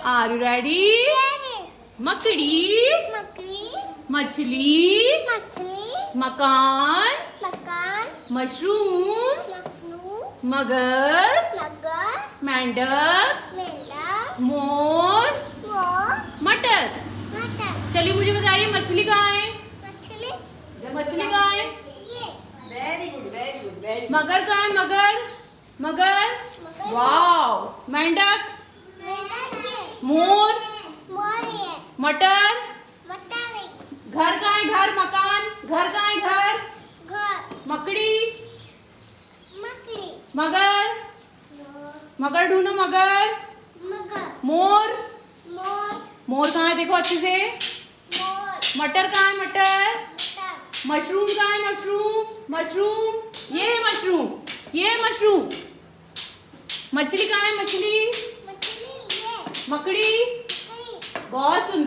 Are you ready? मकड़ी, मछली, मकान, मशरूम, मगर, मेंढक, मोर, मटर। चलिए मुझे बताइए मछली कहाँ है? मछली कहाँ है? Very good very good very. मगर कहाँ है? मगर वाव। मेंढक, मोर, मटर, घर कहाँ है? घर, मकान, घर कहाँ है? घर, मकड़ी, मगर ढूंढो, मगर, मोर, मोर कहाँ है? देखो अच्छे से। मटर कहाँ है? मटर, मशरूम कहाँ है? मशरूम, ये है मशरूम, मछली कहाँ है? मछली, मकड़ी, बहुत सुंदर।